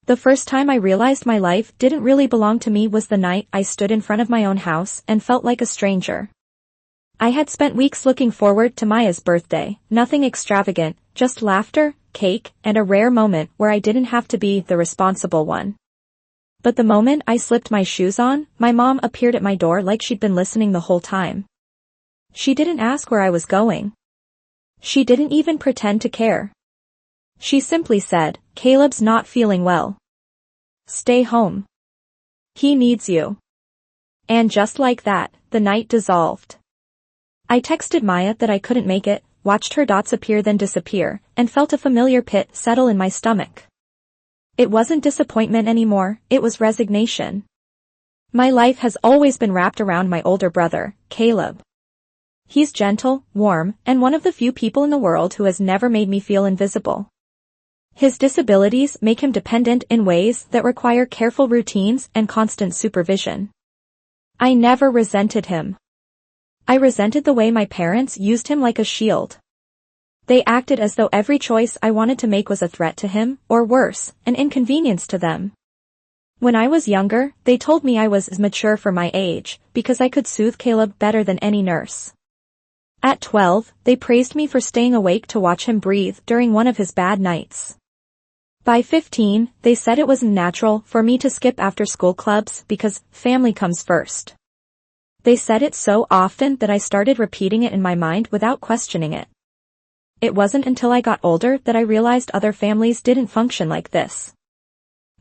The first time I realized my life didn't really belong to me was the night I stood in front of my own house and felt like a stranger. I had spent weeks looking forward to Maya's birthday, nothing extravagant, just laughter, cake, and a rare moment where I didn't have to be the responsible one. But the moment I slipped my shoes on, my mom appeared at my door like she'd been listening the whole time. She didn't ask where I was going. She didn't even pretend to care. She simply said, "Caleb's not feeling well. Stay home. He needs you." And just like that, the night dissolved. I texted Maya that I couldn't make it, watched her dots appear then disappear, and felt a familiar pit settle in my stomach. It wasn't disappointment anymore, it was resignation. My life has always been wrapped around my older brother, Caleb. He's gentle, warm, and one of the few people in the world who has never made me feel invisible. His disabilities make him dependent in ways that require careful routines and constant supervision. I never resented him. I resented the way my parents used him like a shield. They acted as though every choice I wanted to make was a threat to him, or worse, an inconvenience to them. When I was younger, they told me I was mature for my age, because I could soothe Caleb better than any nurse. At 12, they praised me for staying awake to watch him breathe during one of his bad nights. By 15, they said it was natural for me to skip after-school clubs because family comes first. They said it so often that I started repeating it in my mind without questioning it. It wasn't until I got older that I realized other families didn't function like this.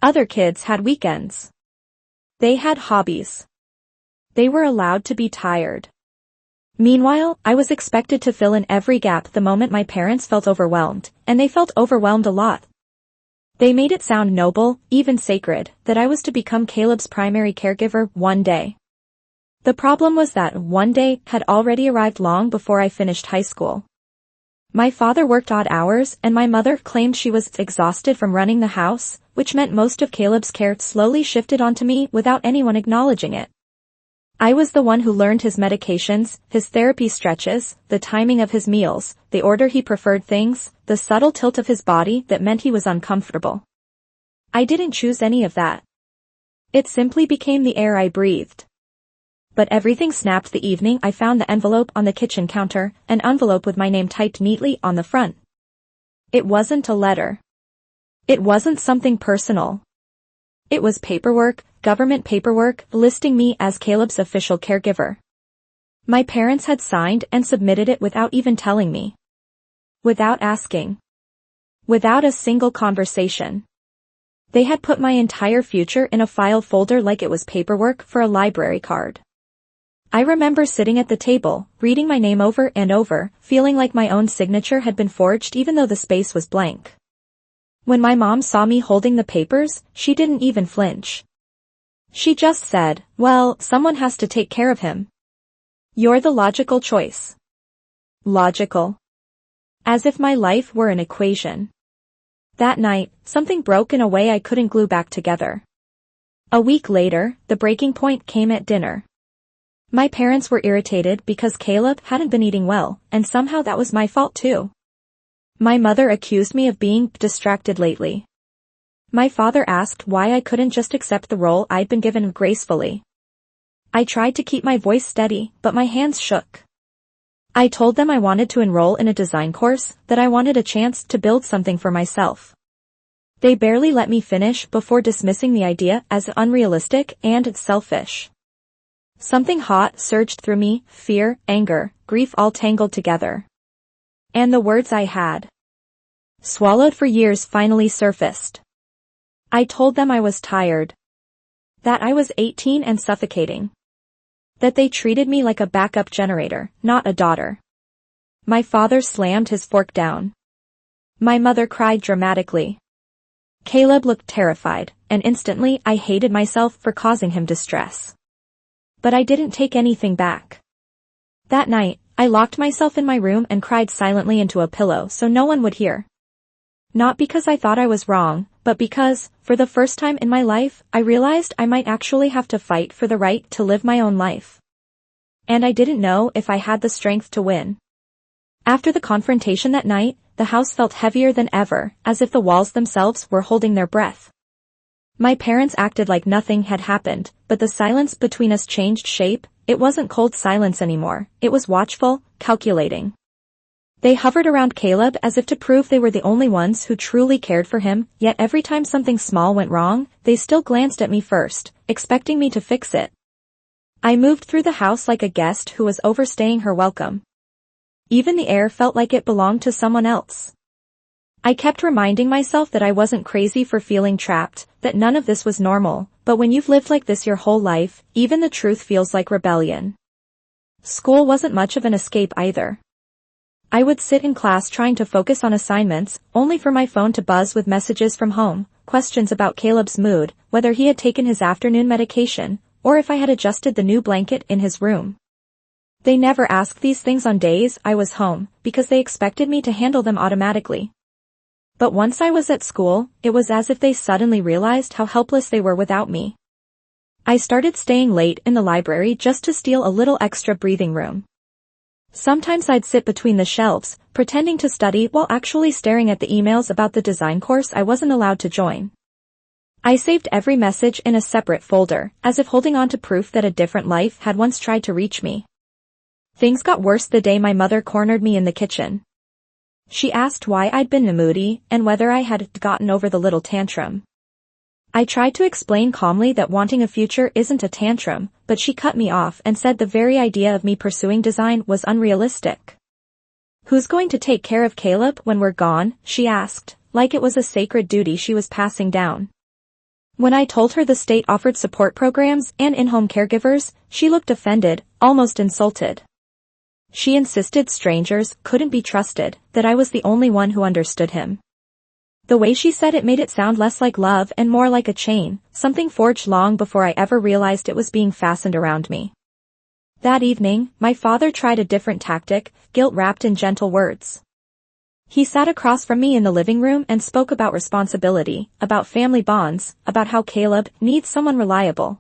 Other kids had weekends. They had hobbies. They were allowed to be tired. Meanwhile, I was expected to fill in every gap the moment my parents felt overwhelmed, and they felt overwhelmed a lot. They made it sound noble, even sacred, that I was to become Caleb's primary caregiver one day. The problem was that one day had already arrived long before I finished high school. My father worked odd hours and my mother claimed she was exhausted from running the house, which meant most of Caleb's care slowly shifted onto me without anyone acknowledging it. I was the one who learned his medications, his therapy stretches, the timing of his meals, the order he preferred things, the subtle tilt of his body that meant he was uncomfortable. I didn't choose any of that. It simply became the air I breathed. But everything snapped the evening I found the envelope on the kitchen counter, an envelope with my name typed neatly on the front. It wasn't a letter. It wasn't something personal. It was paperwork, government paperwork, listing me as Caleb's official caregiver. My parents had signed and submitted it without even telling me. Without asking. Without a single conversation. They had put my entire future in a file folder like it was paperwork for a library card. I remember sitting at the table, reading my name over and over, feeling like my own signature had been forged even though the space was blank. When my mom saw me holding the papers, she didn't even flinch. She just said, "Well, someone has to take care of him. You're the logical choice." Logical. As if my life were an equation. That night, something broke in a way I couldn't glue back together. A week later, the breaking point came at dinner. My parents were irritated because Caleb hadn't been eating well, and somehow that was my fault too. My mother accused me of being distracted lately. My father asked why I couldn't just accept the role I'd been given gracefully. I tried to keep my voice steady, but my hands shook. I told them I wanted to enroll in a design course, that I wanted a chance to build something for myself. They barely let me finish before dismissing the idea as unrealistic and selfish. Something hot surged through me, fear, anger, grief all tangled together. And the words I had swallowed for years finally surfaced. I told them I was tired. That I was 18 and suffocating. That they treated me like a backup generator, not a daughter. My father slammed his fork down. My mother cried dramatically. Caleb looked terrified, and instantly I hated myself for causing him distress. But I didn't take anything back. That night, I locked myself in my room and cried silently into a pillow so no one would hear. Not because I thought I was wrong, but because, for the first time in my life, I realized I might actually have to fight for the right to live my own life. And I didn't know if I had the strength to win. After the confrontation that night, the house felt heavier than ever, as if the walls themselves were holding their breath. My parents acted like nothing had happened, but the silence between us changed shape. It wasn't cold silence anymore, it was watchful, calculating. They hovered around Caleb as if to prove they were the only ones who truly cared for him, yet every time something small went wrong, they still glanced at me first, expecting me to fix it. I moved through the house like a guest who was overstaying her welcome. Even the air felt like it belonged to someone else. I kept reminding myself that I wasn't crazy for feeling trapped, that none of this was normal, but when you've lived like this your whole life, even the truth feels like rebellion. School wasn't much of an escape either. I would sit in class trying to focus on assignments, only for my phone to buzz with messages from home, questions about Caleb's mood, whether he had taken his afternoon medication, or if I had adjusted the new blanket in his room. They never asked these things on days I was home, because they expected me to handle them automatically. But once I was at school, it was as if they suddenly realized how helpless they were without me. I started staying late in the library just to steal a little extra breathing room. Sometimes I'd sit between the shelves, pretending to study while actually staring at the emails about the design course I wasn't allowed to join. I saved every message in a separate folder, as if holding on to proof that a different life had once tried to reach me. Things got worse the day my mother cornered me in the kitchen. She asked why I'd been moody and whether I had gotten over the little tantrum. I tried to explain calmly that wanting a future isn't a tantrum, but she cut me off and said the very idea of me pursuing design was unrealistic. "Who's going to take care of Caleb when we're gone?" she asked, like it was a sacred duty she was passing down. When I told her the state offered support programs and in-home caregivers, she looked offended, almost insulted. She insisted strangers couldn't be trusted, that I was the only one who understood him. The way she said it made it sound less like love and more like a chain, something forged long before I ever realized it was being fastened around me. That evening, my father tried a different tactic, guilt wrapped in gentle words. He sat across from me in the living room and spoke about responsibility, about family bonds, about how Caleb needs someone reliable.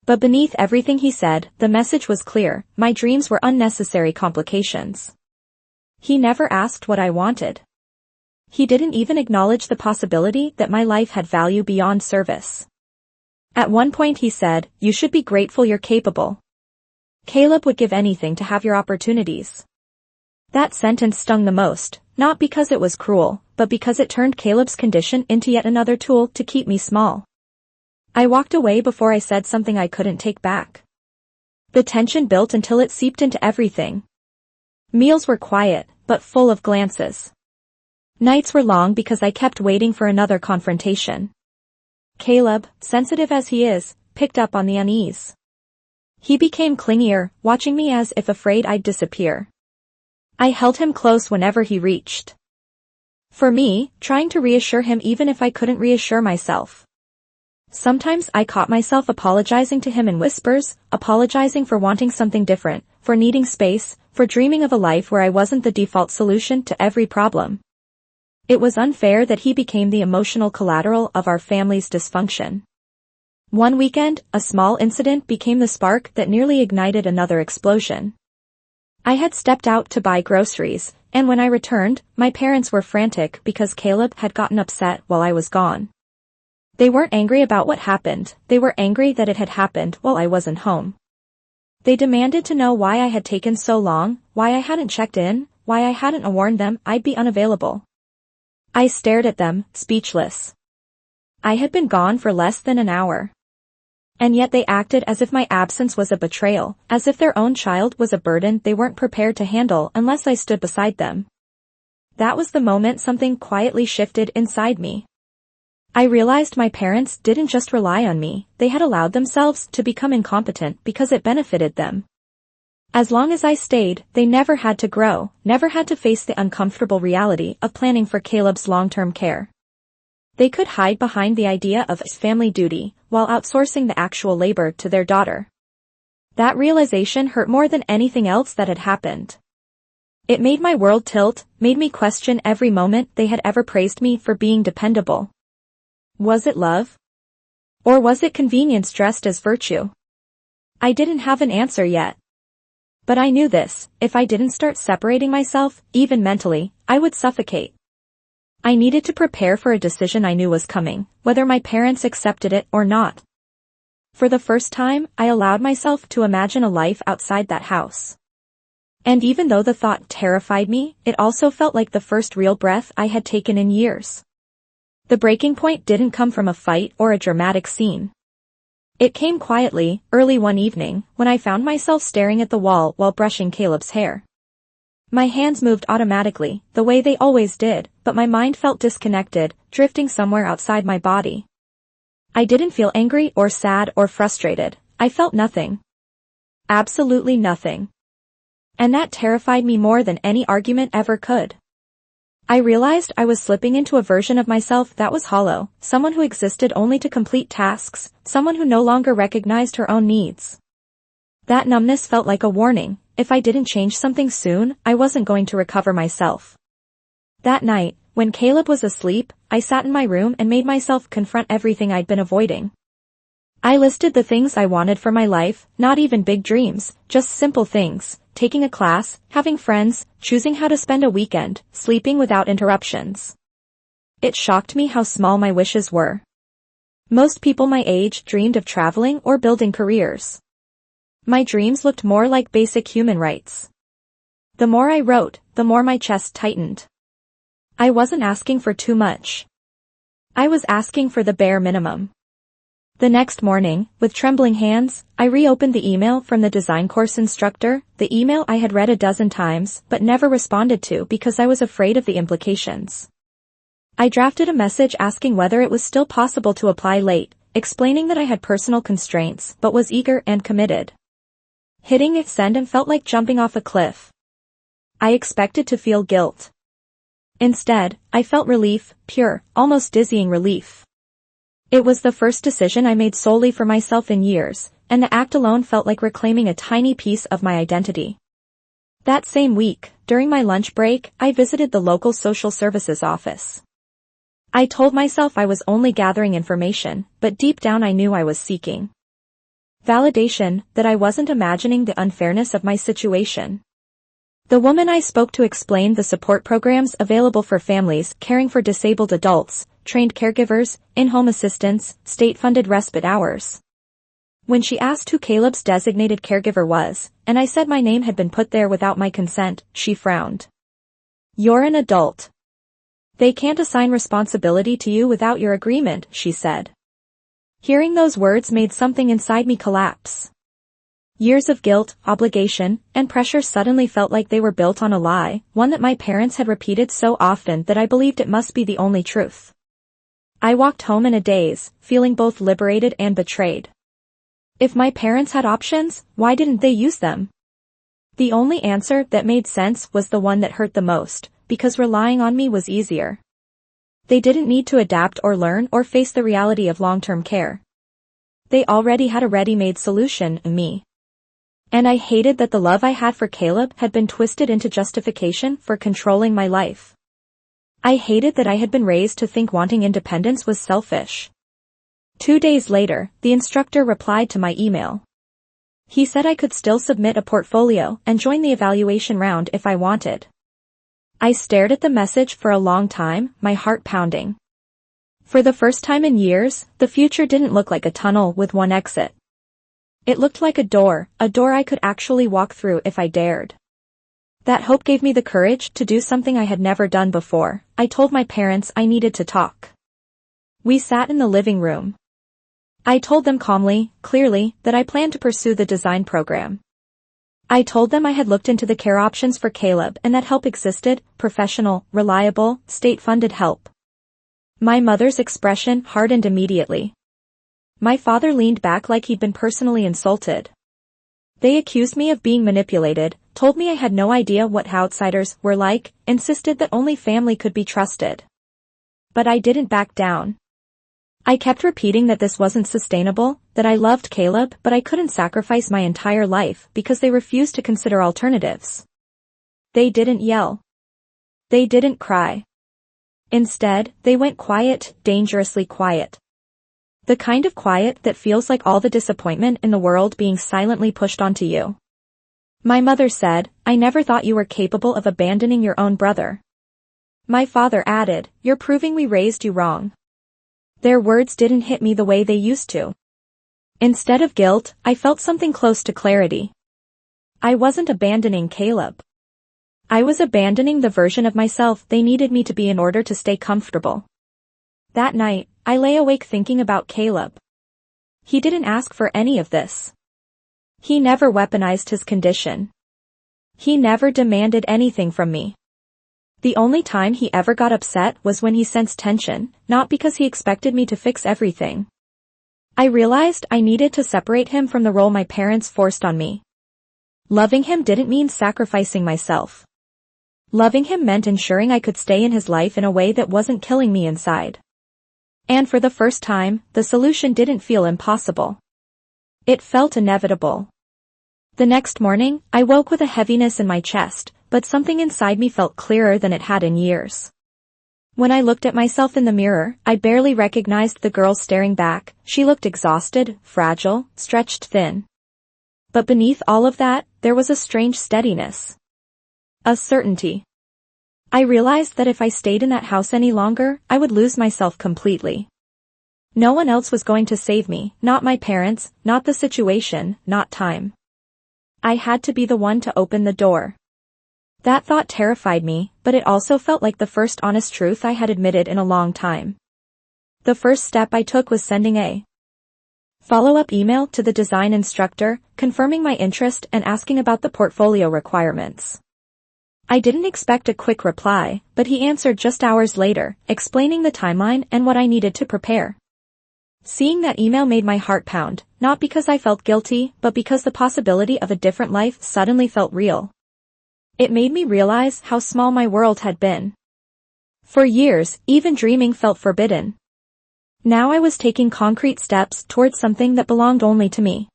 But beneath everything he said, the message was clear: my dreams were unnecessary complications. He never asked what I wanted. He didn't even acknowledge the possibility that my life had value beyond service. At one point he said, "You should be grateful you're capable. Caleb would give anything to have your opportunities." That sentence stung the most, not because it was cruel, but because it turned Caleb's condition into yet another tool to keep me small. I walked away before I said something I couldn't take back. The tension built until it seeped into everything. Meals were quiet, but full of glances. Nights were long because I kept waiting for another confrontation. Caleb, sensitive as he is, picked up on the unease. He became clingier, watching me as if afraid I'd disappear. I held him close whenever he reached for me, trying to reassure him even if I couldn't reassure myself. Sometimes I caught myself apologizing to him in whispers, apologizing for wanting something different, for needing space, for dreaming of a life where I wasn't the default solution to every problem. It was unfair that he became the emotional collateral of our family's dysfunction. One weekend, a small incident became the spark that nearly ignited another explosion. I had stepped out to buy groceries, and when I returned, my parents were frantic because Caleb had gotten upset while I was gone. They weren't angry about what happened, they were angry that it had happened while I wasn't home. They demanded to know why I had taken so long, why I hadn't checked in, why I hadn't warned them I'd be unavailable. I stared at them, speechless. I had been gone for less than an hour. And yet they acted as if my absence was a betrayal, as if their own child was a burden they weren't prepared to handle unless I stood beside them. That was the moment something quietly shifted inside me. I realized my parents didn't just rely on me, they had allowed themselves to become incompetent because it benefited them. As long as I stayed, they never had to grow, never had to face the uncomfortable reality of planning for Caleb's long-term care. They could hide behind the idea of family duty, while outsourcing the actual labor to their daughter. That realization hurt more than anything else that had happened. It made my world tilt, made me question every moment they had ever praised me for being dependable. Was it love? Or was it convenience dressed as virtue? I didn't have an answer yet. But I knew this: if I didn't start separating myself, even mentally, I would suffocate. I needed to prepare for a decision I knew was coming, whether my parents accepted it or not. For the first time, I allowed myself to imagine a life outside that house. And even though the thought terrified me, it also felt like the first real breath I had taken in years. The breaking point didn't come from a fight or a dramatic scene. It came quietly, early one evening, when I found myself staring at the wall while brushing Caleb's hair. My hands moved automatically, the way they always did, but my mind felt disconnected, drifting somewhere outside my body. I didn't feel angry or sad or frustrated. I felt nothing. Absolutely nothing. And that terrified me more than any argument ever could. I realized I was slipping into a version of myself that was hollow, someone who existed only to complete tasks, someone who no longer recognized her own needs. That numbness felt like a warning. If I didn't change something soon, I wasn't going to recover myself. That night, when Caleb was asleep, I sat in my room and made myself confront everything I'd been avoiding. I listed the things I wanted for my life, not even big dreams, just simple things: taking a class, having friends, choosing how to spend a weekend, sleeping without interruptions. It shocked me how small my wishes were. Most people my age dreamed of traveling or building careers. My dreams looked more like basic human rights. The more I wrote, the more my chest tightened. I wasn't asking for too much. I was asking for the bare minimum. The next morning, with trembling hands, I reopened the email from the design course instructor, the email I had read a dozen times but never responded to because I was afraid of the implications. I drafted a message asking whether it was still possible to apply late, explaining that I had personal constraints but was eager and committed. Hitting send and felt like jumping off a cliff. I expected to feel guilt. Instead, I felt relief, pure, almost dizzying relief. It was the first decision I made solely for myself in years, and the act alone felt like reclaiming a tiny piece of my identity. That same week, during my lunch break, I visited the local social services office. I told myself I was only gathering information, but deep down I knew I was seeking validation, that I wasn't imagining the unfairness of my situation. The woman I spoke to explained the support programs available for families caring for disabled adults, trained caregivers, in-home assistance, state-funded respite hours. When she asked who Caleb's designated caregiver was, and I said my name had been put there without my consent, she frowned. "You're an adult. They can't assign responsibility to you without your agreement," she said. Hearing those words made something inside me collapse. Years of guilt, obligation, and pressure suddenly felt like they were built on a lie, one that my parents had repeated so often that I believed it must be the only truth. I walked home in a daze, feeling both liberated and betrayed. If my parents had options, why didn't they use them? The only answer that made sense was the one that hurt the most, because relying on me was easier. They didn't need to adapt or learn or face the reality of long-term care. They already had a ready-made solution in me. And I hated that the love I had for Caleb had been twisted into justification for controlling my life. I hated that I had been raised to think wanting independence was selfish. 2 days later, the instructor replied to my email. He said I could still submit a portfolio and join the evaluation round if I wanted. I stared at the message for a long time, my heart pounding. For the first time in years, the future didn't look like a tunnel with one exit. It looked like a door I could actually walk through if I dared. That hope gave me the courage to do something I had never done before. I told my parents I needed to talk. We sat in the living room. I told them calmly, clearly, that I planned to pursue the design program. I told them I had looked into the care options for Caleb and that help existed, professional, reliable, state-funded help. My mother's expression hardened immediately. My father leaned back like he'd been personally insulted. They accused me of being manipulated, told me I had no idea what outsiders were like, insisted that only family could be trusted. But I didn't back down. I kept repeating that this wasn't sustainable, that I loved Caleb but I couldn't sacrifice my entire life because they refused to consider alternatives. They didn't yell. They didn't cry. Instead, they went quiet, dangerously quiet. The kind of quiet that feels like all the disappointment in the world being silently pushed onto you. My mother said, "I never thought you were capable of abandoning your own brother." My father added, "You're proving we raised you wrong." Their words didn't hit me the way they used to. Instead of guilt, I felt something close to clarity. I wasn't abandoning Caleb. I was abandoning the version of myself they needed me to be in order to stay comfortable. That night, I lay awake thinking about Caleb. He didn't ask for any of this. He never weaponized his condition. He never demanded anything from me. The only time he ever got upset was when he sensed tension, not because he expected me to fix everything. I realized I needed to separate him from the role my parents forced on me. Loving him didn't mean sacrificing myself. Loving him meant ensuring I could stay in his life in a way that wasn't killing me inside. And for the first time, the solution didn't feel impossible. It felt inevitable. The next morning, I woke with a heaviness in my chest, but something inside me felt clearer than it had in years. When I looked at myself in the mirror, I barely recognized the girl staring back. She looked exhausted, fragile, stretched thin. But beneath all of that, there was a strange steadiness. A certainty. I realized that if I stayed in that house any longer, I would lose myself completely. No one else was going to save me, not my parents, not the situation, not time. I had to be the one to open the door. That thought terrified me, but it also felt like the first honest truth I had admitted in a long time. The first step I took was sending a follow-up email to the design instructor, confirming my interest and asking about the portfolio requirements. I didn't expect a quick reply, but he answered just hours later, explaining the timeline and what I needed to prepare. Seeing that email made my heart pound, not because I felt guilty, but because the possibility of a different life suddenly felt real. It made me realize how small my world had been. For years, even dreaming felt forbidden. Now I was taking concrete steps towards something that belonged only to me.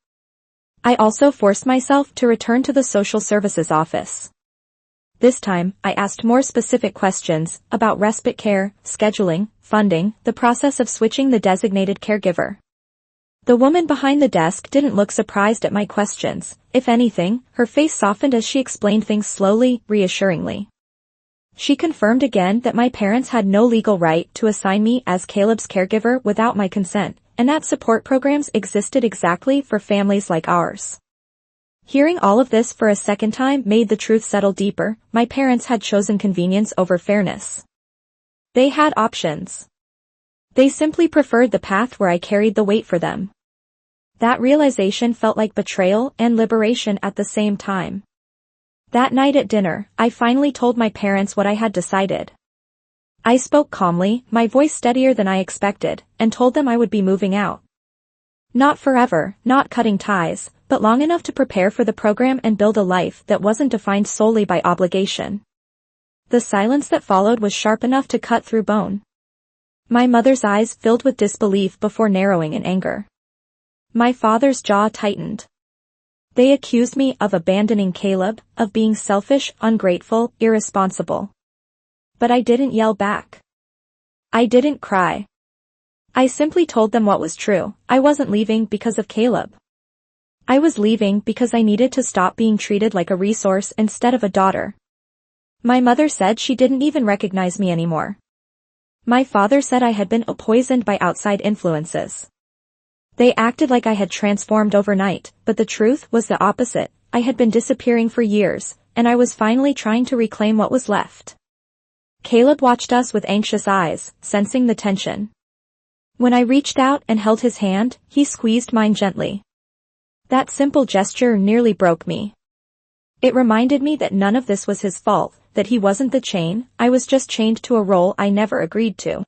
I also forced myself to return to the social services office. This time, I asked more specific questions about respite care, scheduling, funding, the process of switching the designated caregiver. The woman behind the desk didn't look surprised at my questions. If anything, her face softened as she explained things slowly, reassuringly. She confirmed again that my parents had no legal right to assign me as Caleb's caregiver without my consent, and that support programs existed exactly for families like ours. Hearing all of this for a second time made the truth settle deeper. My parents had chosen convenience over fairness. They had options. They simply preferred the path where I carried the weight for them. That realization felt like betrayal and liberation at the same time. That night at dinner, I finally told my parents what I had decided. I spoke calmly, my voice steadier than I expected, and told them I would be moving out. Not forever, not cutting ties, but long enough to prepare for the program and build a life that wasn't defined solely by obligation. The silence that followed was sharp enough to cut through bone. My mother's eyes filled with disbelief before narrowing in anger. My father's jaw tightened. They accused me of abandoning Caleb, of being selfish, ungrateful, irresponsible. But I didn't yell back. I didn't cry. I simply told them what was true. I wasn't leaving because of Caleb. I was leaving because I needed to stop being treated like a resource instead of a daughter. My mother said she didn't even recognize me anymore. My father said I had been poisoned by outside influences. They acted like I had transformed overnight, but the truth was the opposite. I had been disappearing for years, and I was finally trying to reclaim what was left. Caleb watched us with anxious eyes, sensing the tension. When I reached out and held his hand, he squeezed mine gently. That simple gesture nearly broke me. It reminded me that none of this was his fault, that he wasn't the chain, I was just chained to a role I never agreed to.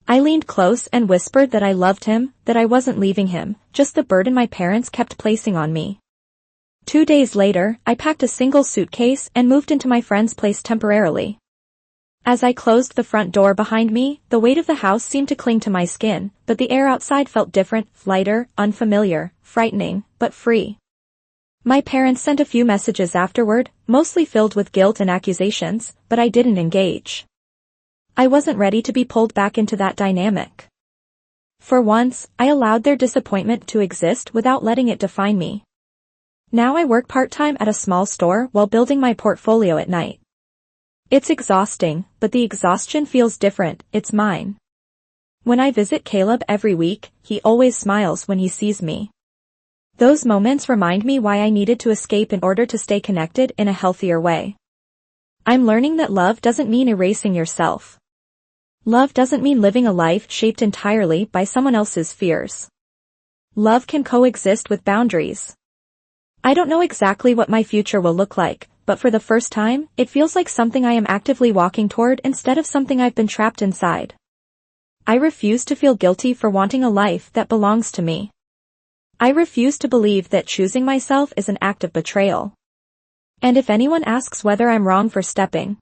I leaned close and whispered that I loved him, that I wasn't leaving him, just the burden my parents kept placing on me. 2 days later, I packed a single suitcase and moved into my friend's place temporarily. As I closed the front door behind me, the weight of the house seemed to cling to my skin, but the air outside felt different, lighter, unfamiliar, frightening, but free. My parents sent a few messages afterward, mostly filled with guilt and accusations, but I didn't engage. I wasn't ready to be pulled back into that dynamic. For once, I allowed their disappointment to exist without letting it define me. Now I work part-time at a small store while building my portfolio at night. It's exhausting, but the exhaustion feels different, it's mine. When I visit Caleb every week, he always smiles when he sees me. Those moments remind me why I needed to escape in order to stay connected in a healthier way. I'm learning that love doesn't mean erasing yourself. Love doesn't mean living a life shaped entirely by someone else's fears. Love can coexist with boundaries. I don't know exactly what my future will look like, but for the first time, it feels like something I am actively walking toward instead of something I've been trapped inside. I refuse to feel guilty for wanting a life that belongs to me. I refuse to believe that choosing myself is an act of betrayal. And if anyone asks whether I'm wrong for stepping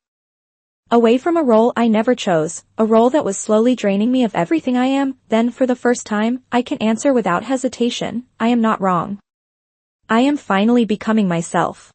away from a role I never chose, a role that was slowly draining me of everything I am, then for the first time, I can answer without hesitation, I am not wrong. I am finally becoming myself.